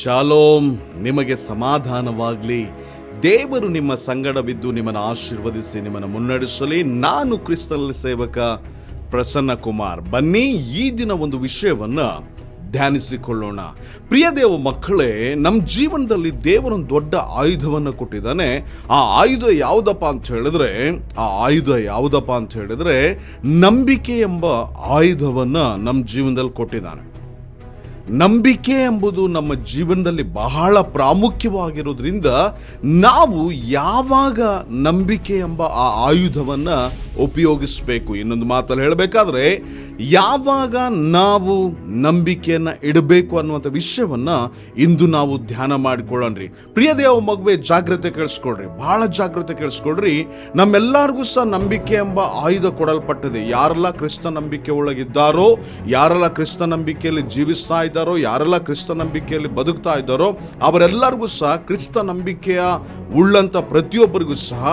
Shalom, ನಿಮಗೆ ಸಮಾಧಾನವಾಗಲಿ. ದೇವರು ನಿಮ್ಮ ಸಂಗಡವಿದ್ದು ನಿಮ್ಮನ್ನು ಆಶೀರ್ವದಿಸಿ ನಿಮ್ಮನ್ನು ಮುನ್ನಡೆಸಲಿ. ನಾನು ಕ್ರಿಸ್ತನಲ್ಲಿ ಸೇವಕ ಪ್ರಸನ್ನ ಕುಮಾರ್. ಬನ್ನಿ ಈ ದಿನ ಒಂದು ವಿಷಯವನ್ನು ಧ್ಯಾನಿಸಿಕೊಳ್ಳೋಣ. ಪ್ರಿಯ ದೇವ ಮಕ್ಕಳೇ, ನಮ್ಮ ಜೀವನದಲ್ಲಿ ದೇವರೊಂದು ದೊಡ್ಡ ಆಯುಧವನ್ನು ಕೊಟ್ಟಿದ್ದಾನೆ. ಆ ಆಯುಧ ಯಾವುದಪ್ಪ ಅಂತ ಹೇಳಿದ್ರೆ ನಂಬಿಕೆ ಎಂಬ ಆಯುಧವನ್ನು ನಮ್ಮ ಜೀವನದಲ್ಲಿ ಕೊಟ್ಟಿದ್ದಾನೆ. ನಂಬಿಕೆ ಎಂಬುದು ನಮ್ಮ ಜೀವನದಲ್ಲಿ ಬಹಳ ಪ್ರಾಮುಖ್ಯವಾಗಿರೋದ್ರಿಂದ ನಾವು ಯಾವಾಗ ನಂಬಿಕೆ ಎಂಬ ಆ ಆಯುಧವನ್ನು ಉಪಯೋಗಿಸಬೇಕು. ಇನ್ನೊಂದು ಮಾತಲ್ಲಿ ಹೇಳಬೇಕಾದ್ರೆ, ಯಾವಾಗ ನಾವು ನಂಬಿಕೆಯನ್ನು ಇಡಬೇಕು ಅನ್ನುವಂಥ ವಿಷಯವನ್ನು ಇಂದು ನಾವು ಧ್ಯಾನ ಮಾಡಿಕೊಳ್ಳೋಣ್ರಿ. ಪ್ರಿಯ ದೇವ ಮಗುವೆ, ಜಾಗ್ರತೆ ಕೇಳಿಸ್ಕೊಳ್ರಿ, ಬಹಳ ಜಾಗ್ರತೆ ಕೇಳಿಸ್ಕೊಳ್ರಿ. ನಮ್ಮೆಲ್ಲರಿಗೂ ಸಹ ನಂಬಿಕೆ ಎಂಬ ಆಯುಧ ಕೊಡಲ್ಪಟ್ಟಿದೆ. ಯಾರೆಲ್ಲ ಕ್ರಿಸ್ತ ನಂಬಿಕೆ ಒಳಗಿದ್ದಾರೋ, ಯಾರೆಲ್ಲ ಕ್ರಿಸ್ತ ನಂಬಿಕೆಯಲ್ಲಿ ಜೀವಿಸ್ತಾ ಇದ್ದಾರೋ, ಯಾರೆಲ್ಲ ಕ್ರಿಸ್ತ ನಂಬಿಕೆಯಲ್ಲಿ ಬದುಕ್ತಾ ಇದ್ದಾರೋ, ಅವರೆಲ್ಲರಿಗೂ ಸಹ ಕ್ರಿಸ್ತ ನಂಬಿಕೆಯ ಉಳ್ಳಂತ ಪ್ರತಿಯೊಬ್ಬರಿಗೂ ಸಹ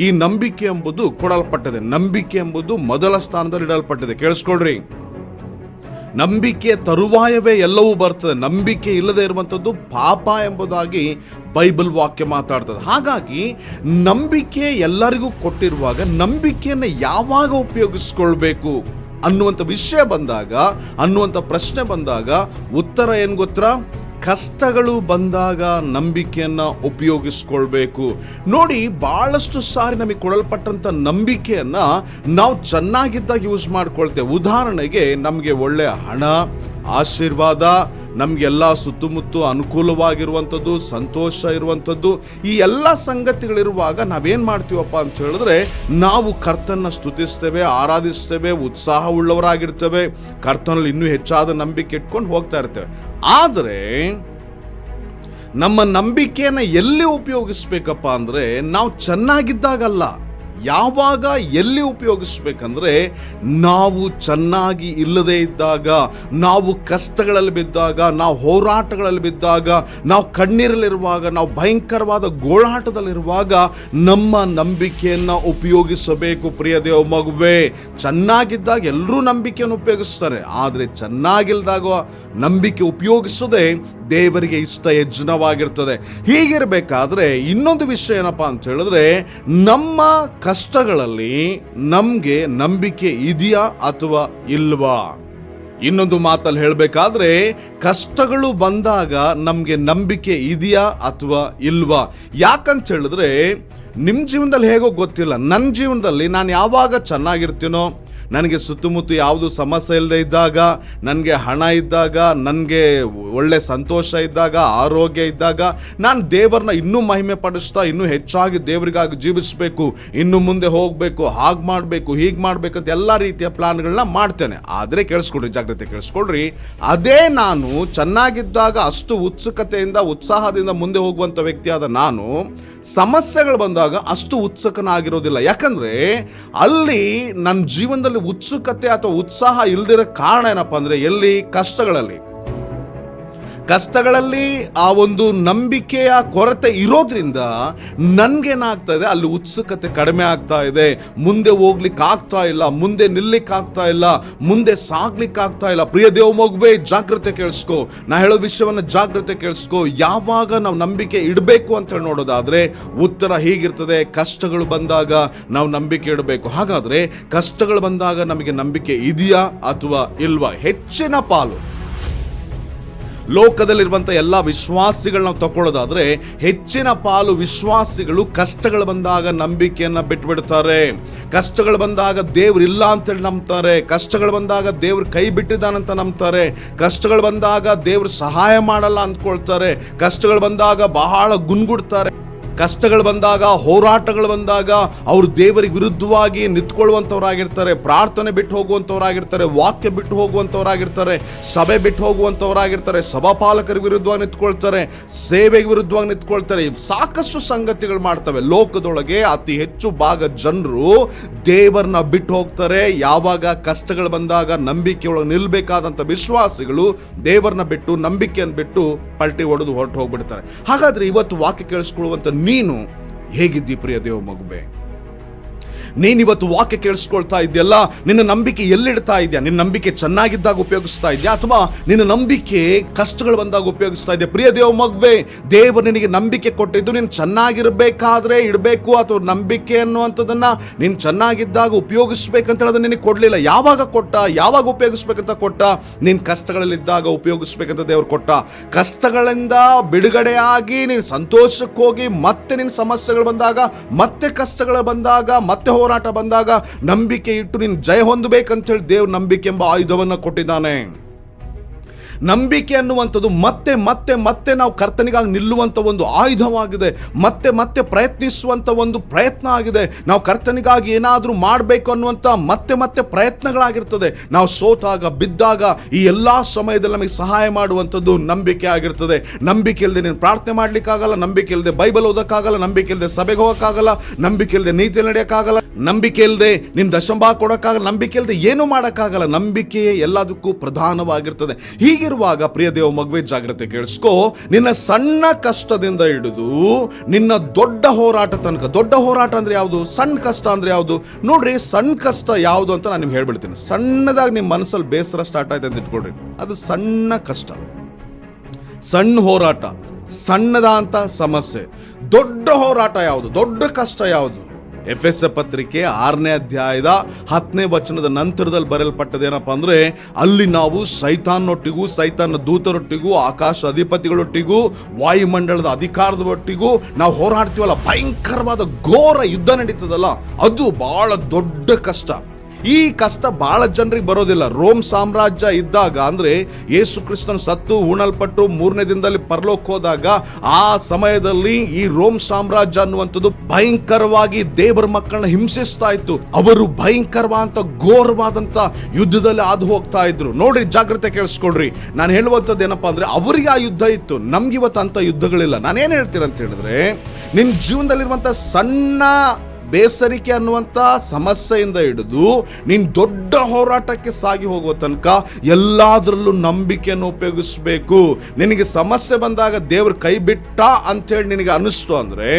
ಈ ನಂಬಿಕೆ ಎಂಬುದು ಕೊಡಲ್ಪಟ್ಟಿದೆ. ನಂಬಿಕೆ ಎಂಬುದು ಮೊದಲ ಸ್ಥಾನದಲ್ಲಿ ಇಡಲ್ಪಟ್ಟಿದೆ. ಕೇಳಿಸ್ಕೊಳ್ರಿ, ನಂಬಿಕೆ ತರುವಾಯವೇ ಎಲ್ಲವೂ ಬರ್ತದೆ. ನಂಬಿಕೆ ಇಲ್ಲದೆ ಇರುವಂಥದ್ದು ಪಾಪ ಎಂಬುದಾಗಿ ಬೈಬಲ್ ವಾಕ್ಯ ಮಾತಾಡ್ತದೆ. ಹಾಗಾಗಿ ನಂಬಿಕೆ ಎಲ್ಲರಿಗೂ ಕೊಟ್ಟಿರುವಾಗ ನಂಬಿಕೆಯನ್ನು ಯಾವಾಗ ಉಪಯೋಗಿಸ್ಕೊಳ್ಬೇಕು ಅನ್ನುವಂಥ ವಿಷಯ ಬಂದಾಗ, ಅನ್ನುವಂಥ ಪ್ರಶ್ನೆ ಬಂದಾಗ ಉತ್ತರ ಏನು ಗೊತ್ತಾ? ಕಷ್ಟಗಳು ಬಂದಾಗ ನಂಬಿಕೆಯನ್ನು ಉಪಯೋಗಿಸ್ಕೊಳ್ಬೇಕು. ನೋಡಿ, ಬಹಳಷ್ಟು ಸಾರಿ ನಮಗೆ ಕೊಡಲ್ಪಟ್ಟಂಥ ನಂಬಿಕೆಯನ್ನು ನಾವು ಚೆನ್ನಾಗಿದ್ದಾಗ ಯೂಸ್ ಮಾಡ್ಕೊಳ್ತೇವೆ. ಉದಾಹರಣೆಗೆ, ನಮಗೆ ಒಳ್ಳೆಯ ಹಣ, ಆಶೀರ್ವಾದ, ನಮಗೆಲ್ಲ ಸುತ್ತಮುತ್ತ ಅನುಕೂಲವಾಗಿರುವಂಥದ್ದು, ಸಂತೋಷ ಇರುವಂಥದ್ದು, ಈ ಎಲ್ಲ ಸಂಗತಿಗಳಿರುವಾಗ ನಾವೇನು ಮಾಡ್ತೀವಪ್ಪ ಅಂತ ಹೇಳಿದ್ರೆ, ನಾವು ಕರ್ತನ ಸ್ತುತಿಸ್ತೇವೆ, ಆರಾಧಿಸ್ತೇವೆ, ಉತ್ಸಾಹ ಉಳ್ಳವರಾಗಿರ್ತೇವೆ, ಕರ್ತನಲ್ಲಿ ಇನ್ನೂ ಹೆಚ್ಚಾದ ನಂಬಿಕೆ ಇಟ್ಕೊಂಡು ಹೋಗ್ತಾ ಇರ್ತೇವೆ. ಆದರೆ ನಮ್ಮ ನಂಬಿಕೆಯನ್ನು ಎಲ್ಲಿ ಉಪಯೋಗಿಸ್ಬೇಕಪ್ಪ ಅಂದರೆ, ನಾವು ಚೆನ್ನಾಗಿದ್ದಾಗಲ್ಲ. ಯಾವಾಗ ಎಲ್ಲಿ ಉಪಯೋಗಿಸ್ಬೇಕಂದ್ರೆ, ನಾವು ಚೆನ್ನಾಗಿ ಇಲ್ಲದೇ ಇದ್ದಾಗ, ನಾವು ಕಷ್ಟಗಳಲ್ಲಿ ಬಿದ್ದಾಗ, ನಾವು ಹೋರಾಟಗಳಲ್ಲಿ ಬಿದ್ದಾಗ, ನಾವು ಕಣ್ಣೀರಲ್ಲಿರುವಾಗ, ನಾವು ಭಯಂಕರವಾದ ಗೋಳಾಟದಲ್ಲಿರುವಾಗ ನಮ್ಮ ನಂಬಿಕೆಯನ್ನು ಉಪಯೋಗಿಸಬೇಕು. ಪ್ರಿಯ ದೇವ ಮಗುವೆ, ಚೆನ್ನಾಗಿದ್ದಾಗ ಎಲ್ಲರೂ ನಂಬಿಕೆಯನ್ನು ಉಪಯೋಗಿಸ್ತಾರೆ, ಆದರೆ ಚೆನ್ನಾಗಿಲ್ದಾಗ ನಂಬಿಕೆ ಉಪಯೋಗಿಸೋದೇ ದೇವರಿಗೆ ಇಷ್ಟ ಯಜ್ಞವಾಗಿರ್ತದೆ. ಹೀಗಿರಬೇಕಾದ್ರೆ ಇನ್ನೊಂದು ವಿಷಯ ಏನಪ್ಪ ಅಂತ ಹೇಳಿದ್ರೆ, ನಮ್ಮ ಕಷ್ಟಗಳಲ್ಲಿ ನಮಗೆ ನಂಬಿಕೆ ಇದೆಯಾ ಅಥವಾ ಇಲ್ವಾ? ಇನ್ನೊಂದು ಮಾತಲ್ಲಿ ಹೇಳಬೇಕಾದ್ರೆ, ಕಷ್ಟಗಳು ಬಂದಾಗ ನಮಗೆ ನಂಬಿಕೆ ಇದೆಯಾ ಅಥವಾ ಇಲ್ವಾ? ಯಾಕಂತ ಹೇಳಿದ್ರೆ, ನಿಮ್ಮ ಜೀವನದಲ್ಲಿ ಹೇಗೋ ಗೊತ್ತಿಲ್ಲ, ನನ್ನ ಜೀವನದಲ್ಲಿ ನಾನು ಯಾವಾಗ ಚೆನ್ನಾಗಿರ್ತೀನೋ, ನನಗೆ ಸುತ್ತಮುತ್ತ ಯಾವುದು ಸಮಸ್ಯೆ ಇಲ್ಲದೆ ಇದ್ದಾಗ, ನನಗೆ ಹಣ ಇದ್ದಾಗ, ನನಗೆ ಒಳ್ಳೆ ಸಂತೋಷ ಇದ್ದಾಗ, ಆರೋಗ್ಯ ಇದ್ದಾಗ, ನಾನು ದೇವರನ್ನ ಇನ್ನೂ ಮಹಿಮೆ ಪಡಿಸ್ತಾ ಇನ್ನೂ ಹೆಚ್ಚಾಗಿ ದೇವರಿಗಾಗಿ ಜೀವಿಸಬೇಕು, ಇನ್ನು ಮುಂದೆ ಹೋಗಬೇಕು, ಹಾಗೆ ಮಾಡಬೇಕು, ಹೀಗೆ ಮಾಡಬೇಕಂತ ಎಲ್ಲ ರೀತಿಯ ಪ್ಲಾನ್ಗಳನ್ನ ಮಾಡ್ತೇನೆ. ಆದರೆ ಕೇಳಿಸ್ಕೊಳ್ರಿ, ಜಾಗ್ರತೆ ಕೇಳಿಸ್ಕೊಳ್ರಿ, ಅದೇ ನಾನು ಚೆನ್ನಾಗಿದ್ದಾಗ ಅಷ್ಟು ಉತ್ಸುಕತೆಯಿಂದ ಉತ್ಸಾಹದಿಂದ ಮುಂದೆ ಹೋಗುವಂಥ ವ್ಯಕ್ತಿಯಾದ ನಾನು ಸಮಸ್ಯೆಗಳು ಬಂದಾಗ ಅಷ್ಟು ಉತ್ಸುಕನಾಗಿರೋದಿಲ್ಲ. ಯಾಕಂದ್ರೆ ಅಲ್ಲಿ ನನ್ನ ಜೀವನದಲ್ಲಿ ಉತ್ಸುಕತೆ ಅಥವಾ ಉತ್ಸಾಹ ಇಲ್ದಿರೋ ಕಾರಣ ಏನಪ್ಪ ಅಂದ್ರೆ, ಎಲ್ಲಿ? ಕಷ್ಟಗಳಲ್ಲಿ ಆ ಒಂದು ನಂಬಿಕೆಯ ಕೊರತೆ ಇರೋದ್ರಿಂದ ನನ್ಗೇನಾಗ್ತಾ ಇದೆ, ಅಲ್ಲಿ ಉತ್ಸುಕತೆ ಕಡಿಮೆ ಆಗ್ತಾ ಇದೆ, ಮುಂದೆ ಹೋಗ್ಲಿಕ್ಕೆ ಆಗ್ತಾ ಇಲ್ಲ, ಮುಂದೆ ನಿಲ್ಲಿಕ್ಕೆ ಆಗ್ತಾ ಇಲ್ಲ, ಮುಂದೆ ಸಾಗ್ಲಿಕ್ಕೆ ಆಗ್ತಾ ಇಲ್ಲ. ಪ್ರಿಯ ದೇವ ಮಗುವೆ, ಜಾಗ್ರತೆ ಕೇಳಿಸ್ಕೋ, ನಾ ಹೇಳೋ ವಿಷಯವನ್ನು ಜಾಗ್ರತೆ ಕೇಳಿಸ್ಕೋ. ಯಾವಾಗ ನಾವು ನಂಬಿಕೆ ಇಡಬೇಕು ಅಂತ ಹೇಳಿ ನೋಡೋದಾದ್ರೆ ಉತ್ತರ ಹೀಗಿರ್ತದೆ: ಕಷ್ಟಗಳು ಬಂದಾಗ ನಾವು ನಂಬಿಕೆ ಇಡಬೇಕು. ಹಾಗಾದ್ರೆ ಕಷ್ಟಗಳು ಬಂದಾಗ ನಮಗೆ ನಂಬಿಕೆ ಇದೆಯಾ ಅಥವಾ ಇಲ್ವಾ? ಹೆಚ್ಚಿನ ಪಾಲು ಲೋಕದಲ್ಲಿರುವಂಥ ಎಲ್ಲ ವಿಶ್ವಾಸಿಗಳು ನಾವು ತಗೊಳ್ಳೋದಾದ್ರೆ, ಹೆಚ್ಚಿನ ಪಾಲು ವಿಶ್ವಾಸಿಗಳು ಕಷ್ಟಗಳು ಬಂದಾಗ ನಂಬಿಕೆಯನ್ನು ಬಿಟ್ಬಿಡ್ತಾರೆ. ಕಷ್ಟಗಳು ಬಂದಾಗ ದೇವ್ರು ಇಲ್ಲ ಅಂತೇಳಿ ನಂಬ್ತಾರೆ, ಕಷ್ಟಗಳು ಬಂದಾಗ ದೇವ್ರು ಕೈ ಬಿಟ್ಟಿದ್ದಾನಂತ ನಂಬ್ತಾರೆ, ಕಷ್ಟಗಳು ಬಂದಾಗ ದೇವ್ರು ಸಹಾಯ ಮಾಡಲ್ಲ ಅಂದ್ಕೊಳ್ತಾರೆ, ಕಷ್ಟಗಳು ಬಂದಾಗ ಬಹಳ ಗುನ್ಗುಡ್ತಾರೆ, ಕಷ್ಟಗಳು ಬಂದಾಗ, ಹೋರಾಟಗಳು ಬಂದಾಗ ಅವರು ದೇವರಿಗೆ ವಿರುದ್ಧವಾಗಿ ನಿಂತ್ಕೊಳ್ಳುವಂಥವ್ರಾಗಿರ್ತಾರೆ, ಪ್ರಾರ್ಥನೆ ಬಿಟ್ಟು ಹೋಗುವಂಥವ್ರಾಗಿರ್ತಾರೆ, ವಾಕ್ಯ ಬಿಟ್ಟು ಹೋಗುವಂಥವ್ರಾಗಿರ್ತಾರೆ, ಸಭೆ ಬಿಟ್ಟು ಹೋಗುವಂಥವ್ರಾಗಿರ್ತಾರೆ, ಸಭಾಪಾಲಕರಿಗೆ ವಿರುದ್ಧವಾಗಿ ನಿಂತ್ಕೊಳ್ತಾರೆ, ಸೇವೆಗೆ ವಿರುದ್ಧವಾಗಿ ನಿಂತ್ಕೊಳ್ತಾರೆ. ಸಾಕಷ್ಟು ಸಂಗತಿಗಳು ಮಾಡ್ತವೆ. ಲೋಕದೊಳಗೆ ಅತಿ ಹೆಚ್ಚು ಭಾಗ ಜನರು ದೇವರನ್ನ ಬಿಟ್ಟು ಹೋಗ್ತಾರೆ. ಯಾವಾಗ ಕಷ್ಟಗಳು ಬಂದಾಗ ನಂಬಿಕೆಯೊಳಗೆ ನಿಲ್ಬೇಕಾದಂಥ ವಿಶ್ವಾಸಿಗಳು ದೇವರನ್ನ ಬಿಟ್ಟು, ನಂಬಿಕೆಯನ್ನು ಬಿಟ್ಟು ಪಲ್ಟಿ ಹೊಡೆದು ಹೊರಟು ಹೋಗ್ಬಿಡ್ತಾರೆ. ಹಾಗಾದ್ರೆ ಇವತ್ತು ವಾಕ್ಯ ಕೇಳಿಸ್ಕೊಳ್ಳುವಂಥ ನೀನು ಹೇಗಿದ್ದಿ ಪ್ರಿಯ ದೇವ ಮಗುವೆ? ನೀನಿವತ್ತು ವಾಕ್ಯ ಕೇಳಿಸ್ಕೊಳ್ತಾ ಇದೆಯಲ್ಲ, ನಿನ್ನ ನಂಬಿಕೆ ಎಲ್ಲಿಡ್ತಾ ಇದೆಯಾ? ನಿನ್ನ ನಂಬಿಕೆ ಚೆನ್ನಾಗಿದ್ದಾಗ ಉಪಯೋಗಿಸ್ತಾ ಇದೆಯಾ, ಅಥವಾ ನಿನ್ನ ನಂಬಿಕೆ ಕಷ್ಟಗಳು ಬಂದಾಗ ಉಪಯೋಗಿಸ್ತಾ ಇದೆಯಾ? ಪ್ರಿಯ ದೇವ ಮಗುವೆ, ದೇವರು ನಿನಗೆ ನಂಬಿಕೆ ಕೊಟ್ಟಿದ್ದು ನೀನು ಚೆನ್ನಾಗಿರ್ಬೇಕಾದ್ರೆ ಇಡಬೇಕು, ಅಥವಾ ನಂಬಿಕೆ ಅನ್ನುವಂಥದ್ದನ್ನ ನೀನು ಚೆನ್ನಾಗಿದ್ದಾಗ ಉಪಯೋಗಿಸ್ಬೇಕಂತ ಹೇಳೋದು ನಿನಗೆ ಕೊಡ್ಲಿಲ್ಲ. ಯಾವಾಗ ಕೊಟ್ಟ? ಯಾವಾಗ ಉಪಯೋಗಿಸ್ಬೇಕಂತ ಕೊಟ್ಟ? ನೀನು ಕಷ್ಟಗಳಲ್ಲಿದ್ದಾಗ ಉಪಯೋಗಿಸ್ಬೇಕಂತ ದೇವರು ಕೊಟ್ಟ. ಕಷ್ಟಗಳಿಂದ ಬಿಡುಗಡೆಯಾಗಿ ನೀನು ಸಂತೋಷಕ್ಕೆ ಹೋಗಿ ಮತ್ತೆ ನಿನ್ನ ಸಮಸ್ಯೆಗಳು ಬಂದಾಗ, ಮತ್ತೆ ಕಷ್ಟಗಳು ಬಂದಾಗ, ಮತ್ತೆ ಹೋರಾಟ ಬಂದಾಗ ನಂಬಿಕೆ ಇಟ್ಟು ನೀನು ಜಯ ಹೊಂದಬೇಕಂತ ಹೇಳಿ ದೇವ್ರ ನಂಬಿಕೆ ಎಂಬ ಆಯುಧವನ್ನು ಕೊಟ್ಟಿದ್ದಾನೆ. ನಂಬಿಕೆ ಅನ್ನುವಂಥದ್ದು ಮತ್ತೆ ಮತ್ತೆ ಮತ್ತೆ ನಾವು ಕರ್ತನಿಗಾಗಿ ನಿಲ್ಲುವಂಥ ಒಂದು ಆಯುಧವಾಗಿದೆ. ಮತ್ತೆ ಮತ್ತೆ ಪ್ರಯತ್ನಿಸುವಂಥ ಒಂದು ಪ್ರಯತ್ನ ಆಗಿದೆ. ನಾವು ಕರ್ತನಿಗಾಗಿ ಏನಾದರೂ ಮಾಡಬೇಕು ಅನ್ನುವಂಥ ಮತ್ತೆ ಮತ್ತೆ ಪ್ರಯತ್ನಗಳಾಗಿರ್ತದೆ. ನಾವು ಸೋತಾಗ, ಬಿದ್ದಾಗ, ಈ ಎಲ್ಲ ಸಮಯದಲ್ಲಿ ನಮಗೆ ಸಹಾಯ ಮಾಡುವಂಥದ್ದು ನಂಬಿಕೆ ಆಗಿರ್ತದೆ. ನಂಬಿಕೆ ಇಲ್ಲದೆ ನೀನು ಪ್ರಾರ್ಥನೆ ಮಾಡ್ಲಿಕ್ಕಾಗಲ್ಲ, ನಂಬಿಕೆ ಇಲ್ಲದೆ ಬೈಬಲ್ ಓದಕ್ಕಾಗಲ್ಲ, ನಂಬಿಕೆ ಇಲ್ಲದೆ ಸಭೆಗೆ ಹೋಗೋಕ್ಕಾಗಲ್ಲ, ನಂಬಿಕೆ ಇಲ್ಲದೆ ನೀತಿ ನಡೆಯೋಕ್ಕಾಗಲ್ಲ, ನಂಬಿಕೆ ಇಲ್ಲದೆ ನಿನ್ನ ದಶಂಭಾಗ ಕೊಡೋಕ್ಕಾಗಲ್ಲ, ನಂಬಿಕೆ ಇಲ್ಲದೆ ಏನೂ ಮಾಡೋಕ್ಕಾಗಲ್ಲ. ನಂಬಿಕೆಯೇ ಎಲ್ಲದಕ್ಕೂ ಪ್ರಧಾನವಾಗಿರ್ತದೆ. ಹೀಗಿರುವಾಗ ಪ್ರಿಯ ದೇವ ಮಗುವೆ, ಜಾಗ್ರತೆ ಕೇಳಿಸ್ಕೋ. ನಿನ್ನ ಸಣ್ಣ ಕಷ್ಟದಿಂದ ಹಿಡಿದು ನಿನ್ನ ದೊಡ್ಡ ಹೋರಾಟ ತನಕ. ದೊಡ್ಡ ಹೋರಾಟ ಅಂದ್ರೆ ಯಾವುದು? ಸಣ್ಣ ಕಷ್ಟ ಅಂದ್ರೆ ಯಾವುದು? ನೋಡ್ರಿ, ಸಣ್ಣ ಕಷ್ಟ ಯಾವುದು ಅಂತ ನಾನು ನಿಮ್ಗೆ ಹೇಳ್ಬಿಡ್ತೀನಿ. ಸಣ್ಣದಾಗಿ ನಿಮ್ಮ ಮನಸ್ಸಲ್ಲಿ ಬೇಸರ ಸ್ಟಾರ್ಟ್ ಆಯ್ತು ಅಂತ ಇಟ್ಕೊಳ್ರಿ, ಅದು ಸಣ್ಣ ಕಷ್ಟ, ಸಣ್ಣ ಹೋರಾಟ, ಸಣ್ಣದಂತ ಸಮಸ್ಯೆ. ದೊಡ್ಡ ಹೋರಾಟ ಯಾವುದು? ದೊಡ್ಡ ಕಷ್ಟ ಯಾವುದು? ಎಫೆಸ ಪತ್ರಿಕೆ 6ನೇ ಅಧ್ಯಾಯದ 10ನೇ ವಚನದ ನಂತರದಲ್ಲಿ ಬರೆಯಲ್ಪಟ್ಟದೇನಪ್ಪ ಅಂದ್ರೆ, ಅಲ್ಲಿ ನಾವು ಸೈತಾನೊಟ್ಟಿಗೂ, ಸೈತಾನ ದೂತರೊಟ್ಟಿಗೂ, ಆಕಾಶ ಅಧಿಪತಿಗಳೊಟ್ಟಿಗೂ, ವಾಯುಮಂಡಲದ ಅಧಿಕಾರದ ಒಟ್ಟಿಗೂ ನಾವು ಹೋರಾಡ್ತೀವಲ್ಲ, ಭಯಂಕರವಾದ ಘೋರ ಯುದ್ಧ ನಡೀತದಲ್ಲ, ಅದು ಬಹಳ ದೊಡ್ಡ ಕಷ್ಟ. ಈ ಕಷ್ಟ ಬಹಳ ಜನರಿಗೆ ಬರೋದಿಲ್ಲ. ರೋಮ್ ಸಾಮ್ರಾಜ್ಯ ಇದ್ದಾಗ, ಅಂದ್ರೆ ಯೇಸು ಕ್ರಿಸ್ತನ ಸತ್ತು ಉಣಲ್ಪಟ್ಟು 3ನೇ ದಿನದಲ್ಲಿ ಪರಲೋಕ ಹೋದಾಗ, ಆ ಸಮಯದಲ್ಲಿ ಈ ರೋಮ್ ಸಾಮ್ರಾಜ್ಯ ಅನ್ನುವಂಥದ್ದು ಭಯಂಕರವಾಗಿ ದೇವರ ಮಕ್ಕಳನ್ನ ಹಿಂಸಿಸ್ತಾ ಇತ್ತು. ಅವರು ಭಯಂಕರವಾದಂತ ಘೋರವಾದಂತ ಯುದ್ಧದಲ್ಲಿ ಹಾದು ಹೋಗ್ತಾ ಇದ್ರು. ನೋಡ್ರಿ, ಜಾಗ್ರತೆ ಕೇಳಿಸ್ಕೊಳ್ರಿ. ನಾನು ಹೇಳುವಂಥದ್ದು ಏನಪ್ಪಾ ಅಂದ್ರೆ, ಅವರಿಗೆ ಆ ಯುದ್ಧ ಇತ್ತು, ನಮ್ಗೆ ಇವತ್ತು ಅಂತ ಯುದ್ಧಗಳಿಲ್ಲ. ನಾನೇನ್ ಹೇಳ್ತೀನಿ ಅಂತ ಹೇಳಿದ್ರೆ, ನಿನ್ನ ಜೀವನದಲ್ಲಿರುವಂತ ಸಣ್ಣ ಬೇಸರಿಕೆ ಅನ್ನುವಂಥ ಸಮಸ್ಯೆಯಿಂದ ಹಿಡಿದು ನೀನು ದೊಡ್ಡ ಹೋರಾಟಕ್ಕೆ ಸಾಗಿ ಹೋಗುವ ತನಕ ಎಲ್ಲದರಲ್ಲೂ ನಂಬಿಕೆಯನ್ನು ಉಪಯೋಗಿಸಬೇಕು. ನಿನಗೆ ಸಮಸ್ಯೆ ಬಂದಾಗ ದೇವರು ಕೈ ಬಿಟ್ಟ ಅಂತೇಳಿ ನಿನಗೆ ಅನಿಸ್ತು ಅಂದ್ರೆ,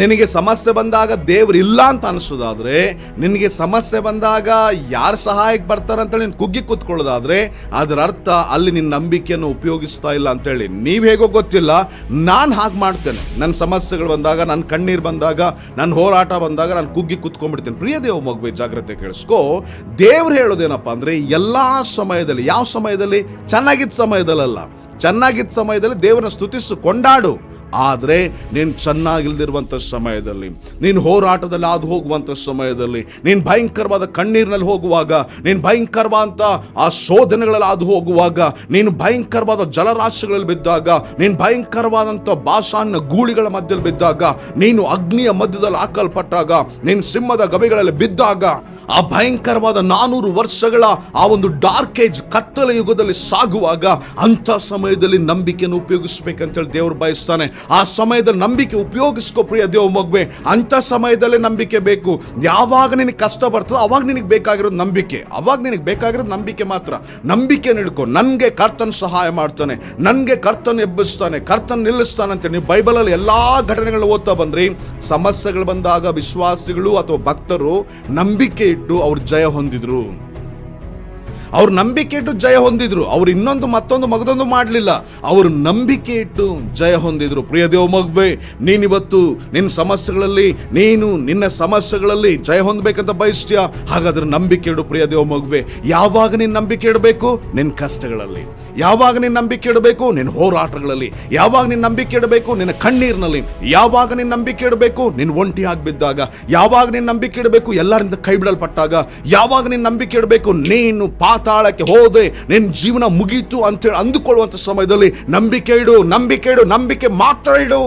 ನಿನಗೆ ಸಮಸ್ಯೆ ಬಂದಾಗ ದೇವ್ರು ಇಲ್ಲ ಅಂತ ಅನಿಸೋದಾದ್ರೆ, ನಿನಗೆ ಸಮಸ್ಯೆ ಬಂದಾಗ ಯಾರು ಸಹಾಯಕ್ಕೆ ಬರ್ತಾರಂತ ನೀನು ಕುಗ್ಗಿ ಕೂತ್ಕೊಳ್ಳೋದಾದ್ರೆ, ಅದರ ಅರ್ಥ ಅಲ್ಲಿ ನಿನ್ನ ನಂಬಿಕೆಯನ್ನು ಉಪಯೋಗಿಸ್ತಾ ಇಲ್ಲ ಅಂತೇಳಿ. ನೀವು ಹೇಗೋ ಗೊತ್ತಿಲ್ಲ, ನಾನು ಹಾಗೆ ಮಾಡ್ತೇನೆ. ನನ್ನ ಸಮಸ್ಯೆಗಳು ಬಂದಾಗ, ನನ್ನ ಕಣ್ಣೀರು ಬಂದಾಗ, ನನ್ನ ಹೋರಾಟ ಬಂದಾಗ ನಾನು ಕುಗ್ಗಿ ಕೂತ್ಕೊಂಡ್ಬಿಡ್ತೇನೆ. ಪ್ರಿಯ ದೇವ ಮಗುವೆ, ಜಾಗ್ರತೆ ಕೇಳಿಸ್ಕೋ. ದೇವ್ರು ಹೇಳೋದೇನಪ್ಪ ಅಂದ್ರೆ, ಎಲ್ಲಾ ಸಮಯದಲ್ಲಿ, ಯಾವ ಸಮಯದಲ್ಲಿ? ಚೆನ್ನಾಗಿದ್ದ ಸಮಯದಲ್ಲ, ಚೆನ್ನಾಗಿದ್ದ ಸಮಯದಲ್ಲಿ ದೇವರನ್ನ ಸ್ತುತಿಸು, ಕೊಂಡಾಡು. ಆದರೆ ನೀನು ಚೆನ್ನಾಗಿಲ್ದಿರುವಂಥ ಸಮಯದಲ್ಲಿ, ನೀನು ಹೋರಾಟದಲ್ಲಿ ಹಾದು ಹೋಗುವಂಥ ಸಮಯದಲ್ಲಿ, ನೀನು ಭಯಂಕರವಾದ ಕಣ್ಣೀರಿನಲ್ಲಿ ಹೋಗುವಾಗ, ನೀನು ಭಯಂಕರವಾದಂಥ ಆ ಶೋಧನೆಗಳಲ್ಲಿ ಹಾದು ಹೋಗುವಾಗ, ನೀನು ಭಯಂಕರವಾದ ಜಲರಾಶಿಗಳಲ್ಲಿ ಬಿದ್ದಾಗ, ನೀನು ಭಯಂಕರವಾದಂಥ ಭಾಷಾನ್ನ ಗೂಳಿಗಳ ಮಧ್ಯದಲ್ಲಿ ಬಿದ್ದಾಗ, ನೀನು ಅಗ್ನಿಯ ಮಧ್ಯದಲ್ಲಿ ಹಾಕಲ್ಪಟ್ಟಾಗ, ನೀನು ಸಿಂಹದ ಗವಿಗಳಲ್ಲಿ ಬಿದ್ದಾಗ, ಆ ಭಯಂಕರವಾದ 400 ವರ್ಷಗಳ ಆ ಒಂದು ಡಾರ್ಕ್ ಏಜ್, ಕತ್ತಲ ಯುಗದಲ್ಲಿ ಸಾಗುವಾಗ, ಅಂತ ಸಮಯದಲ್ಲಿ ನಂಬಿಕೆಯನ್ನು ಉಪಯೋಗಿಸ್ಬೇಕಂತೇಳಿ ದೇವರು ಬಯಸ್ತಾನೆ. ಆ ಸಮಯದಲ್ಲಿ ನಂಬಿಕೆ ಉಪಯೋಗಿಸ್ಕೋ ಪ್ರಿಯ ದೇವ ಮಗುವೆ. ಅಂತ ಸಮಯದಲ್ಲೇ ನಂಬಿಕೆ ಬೇಕು. ಯಾವಾಗ ನಿನಗೆ ಕಷ್ಟ ಬರ್ತದೋ ಅವಾಗ ನಿನಗೆ ಬೇಕಾಗಿರೋದು ನಂಬಿಕೆ. ಅವಾಗ ನಿನಗೆ ಬೇಕಾಗಿರೋದು ನಂಬಿಕೆ ಮಾತ್ರ. ನಂಬಿಕೆ ಹಿಡ್ಕೊ. ನನಗೆ ಕರ್ತನ ಸಹಾಯ ಮಾಡ್ತಾನೆ, ನನಗೆ ಕರ್ತನ ಎಬ್ಬಿಸ್ತಾನೆ, ಕರ್ತನ ನಿಲ್ಲಿಸ್ತಾನೆ ಅಂತ ನೀವು ಬೈಬಲಲ್ಲಿ ಎಲ್ಲಾ ಘಟನೆಗಳು ಓದ್ತಾ ಬಂದ್ರಿ. ಸಮಸ್ಯೆಗಳು ಬಂದಾಗ ವಿಶ್ವಾಸಿಗಳು ಅಥವಾ ಭಕ್ತರು ನಂಬಿಕೆ ಇಟ್ಟು ಅವ್ರು ಜಯ ಹೊಂದಿದ್ರು. ಅವ್ರು ನಂಬಿಕೆ ಇಟ್ಟು ಜಯ ಹೊಂದಿದ್ರು. ಅವ್ರು ಇನ್ನೊಂದು ಮತ್ತೊಂದು ಮಗದೊಂದು ಮಾಡಲಿಲ್ಲ, ಅವರು ನಂಬಿಕೆ ಇಟ್ಟು ಜಯ ಹೊಂದಿದ್ರು. ಪ್ರಿಯ ದೇವ ಮಗುವೆ, ನೀನಿವತ್ತು ನಿನ್ನ ಸಮಸ್ಯೆಗಳಲ್ಲಿ, ನೀನು ನಿನ್ನ ಸಮಸ್ಯೆಗಳಲ್ಲಿ ಜಯ ಹೊಂದಬೇಕಂತ ಬಯಸ್ತೀಯ? ಹಾಗಾದ್ರೆ ನಂಬಿಕೆ ಇಡು ಪ್ರಿಯ ದೇವ ಮಗುವೆ. ಯಾವಾಗ ನೀನು ನಂಬಿಕೆ ಇಡಬೇಕು? ನಿನ್ನ ಕಷ್ಟಗಳಲ್ಲಿ. ಯಾವಾಗ ನೀನು ನಂಬಿಕೆ ಇಡಬೇಕು? ನಿನ್ನ ಹೋರಾಟಗಳಲ್ಲಿ. ಯಾವಾಗ ನೀನು ನಂಬಿಕೆ ಇಡಬೇಕು? ನಿನ್ನ ಕಣ್ಣೀರಿನಲ್ಲಿ. ಯಾವಾಗ ನೀನು ನಂಬಿಕೆ ಇಡಬೇಕು? ನಿನ್ನ ಒಂಟಿಯಾಗಿ ಬಿದ್ದಾಗ. ಯಾವಾಗ ನೀನು ನಂಬಿಕೆ ಇಡಬೇಕು? ಎಲ್ಲರಿಂದ ಕೈ ಬಿಡಲ್ಪಟ್ಟಾಗ. ಯಾವಾಗ ನೀನು ನಂಬಿಕೆ ಇಡಬೇಕು? ನೀನು ಪಾತಾಳಕ್ಕೆ ಹೋದೆ, ನಿನ್ನ ಜೀವನ ಮುಗೀತು ಅಂತೇಳಿ ಅಂದುಕೊಳ್ಳುವಂಥ ಸಮಯದಲ್ಲಿ ನಂಬಿಕೆ ಇಡು, ನಂಬಿಕೆ ಇಡು, ನಂಬಿಕೆ ಮಾತ್ರ ಇಡು.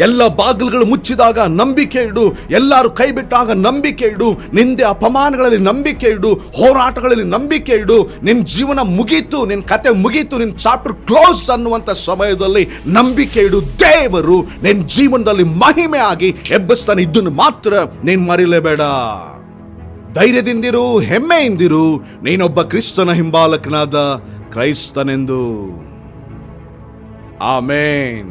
ಎಲ್ಲ ಬಾಗಿಲುಗಳು ಮುಚ್ಚಿದಾಗ ನಂಬಿಕೆ ಇಡು, ಎಲ್ಲರೂ ಕೈ ಬಿಟ್ಟಾಗ ನಂಬಿಕೆ ಇಡು, ನಿಂದೆ ಅಪಮಾನಗಳಲ್ಲಿ ನಂಬಿಕೆ ಇಡು, ಹೋರಾಟಗಳಲ್ಲಿ ನಂಬಿಕೆ ಇಡು. ನಿನ್ನ ಜೀವನ ಮುಗೀತು, ನಿನ್ನ ಕತೆ ಮುಗೀತು, ನಿನ್ನ ಚಾಪ್ಟರ್ ಕ್ಲೋಸ್ ಅನ್ನುವಂಥ ಸಮಯದಲ್ಲಿ ನಂಬಿಕೆ ಇಡು. ದೇವರು ನಿನ್ನ ಜೀವನದಲ್ಲಿ ಮಹಿಮೆ ಆಗಿ ಎಬ್ಬಿಸ್ತಾನೆ. ಇದನ್ನು ಮಾತ್ರ ನೀನು ಮರಿಲೇಬೇಡ. ಧೈರ್ಯದಿಂದಿರು, ಹೆಮ್ಮೆಯಿಂದಿರು, ನೀನೊಬ್ಬ ಕ್ರಿಸ್ತನ ಹಿಂಬಾಲಕನಾದ ಕ್ರೈಸ್ತನೆಂದು. ಆಮೇನ್.